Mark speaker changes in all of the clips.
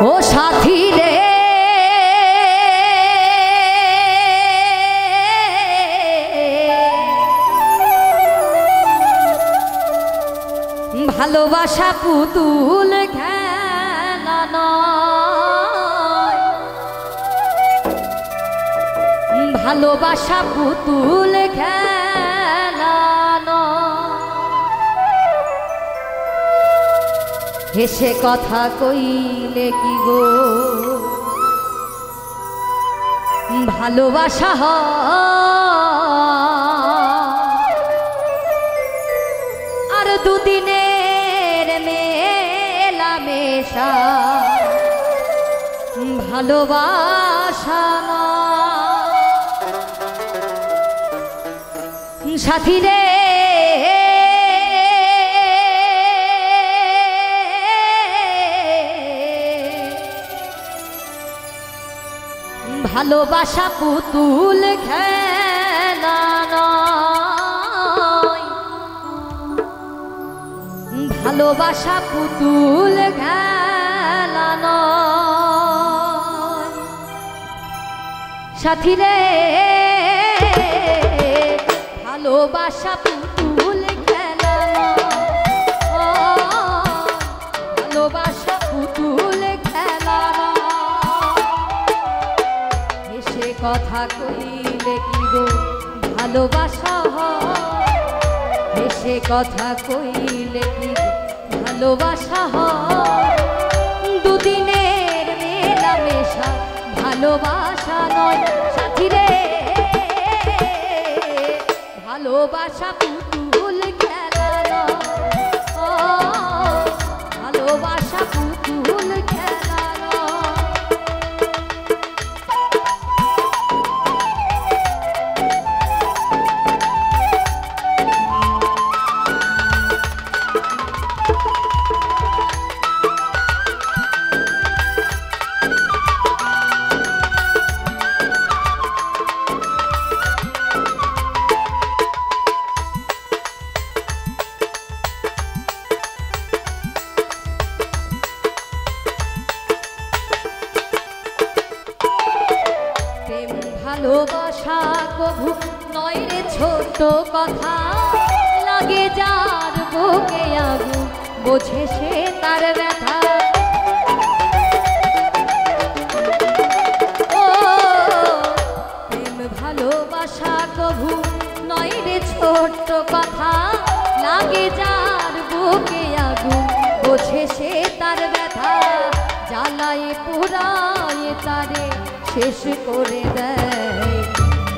Speaker 1: ও সাথী রে ভালোবাসা পুতুল খেলা নয়, ভালোবাসা পুতুল খেলা নয়। হেসে কথা কইলে কি গো ভালোবাসা আর দুদিনের মেলামেশা ভালোবাসা সাথী রে ভালোবাসা পুতুল খেলা নয়, ভালোবাসা পুতুল খেলা নয়। সাথী রে ভালোবাসা পুতুল খেলা নয়, ভালোবাসা পুতুল খেলা নয়। হেসে কথা কইলে কি গো ভালোবাসা হয়, হেসে কথা কইলে কি গো ভালোবাসা হয়। দুদিনের মেলামেশা ভালোবাসা নয়। সাথী রে ভালোবাসা পুতুল খেলা নয়, ভালোবাসা পুতুল খেলা নয়। ভালোবাসা কভু নয় রে ছোট কথা, লাগে যার বুকে আগুন বোঝে সে তার ব্যথা। ও প্রেম ভালোবাসা কভু নয় রে ছোট কথা, লাগে যার বুকে আগুন বোঝে সে তার ব্যথা। জ্বালায় পুরায় তারে শেষ করে দেয়,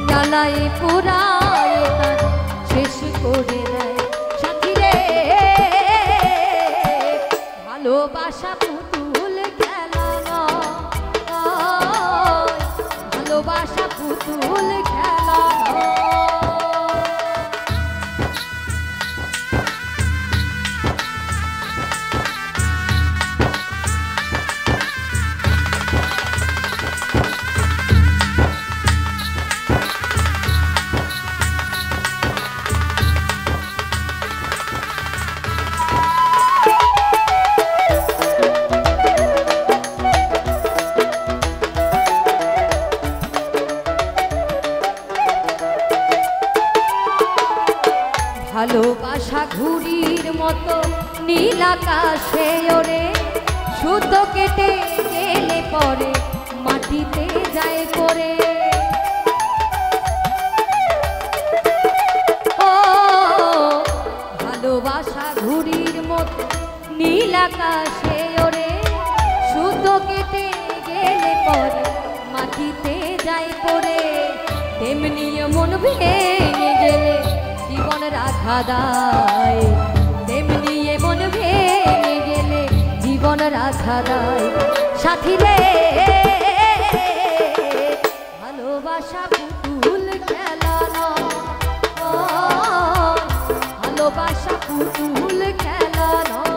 Speaker 1: জ্বালায় পুরায় তারে শেষ করে দেয়। সাথী রে ভালোবাসা পুতুল খেলা নয়, ভালোবাসা পুতুল খেলা নয়। ভালোবাসা ঘুড়ির মতো নীল আকাশে ওরে, সুতো কেটে গেলে পরে মাটিতে যায় পড়ে। ও ভালোবাসা ঘুড়ির মতো নীল আকাশে ওরে, সুতো কেটে গেলে পরে মাটিতে যায় পড়ে। তেমনি মন ভেঙে গেলে জীবন রাখা দায়, তেমনি মন ভেঙে গেলে জীবন রাখা দায়। সাথী রে ভালোবাসা পুতুল খেলা নয়, ভালোবাসা পুতুল খেলা নয়।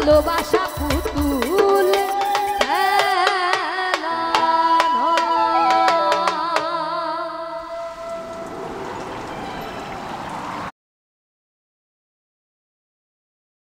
Speaker 1: ভালোবাসা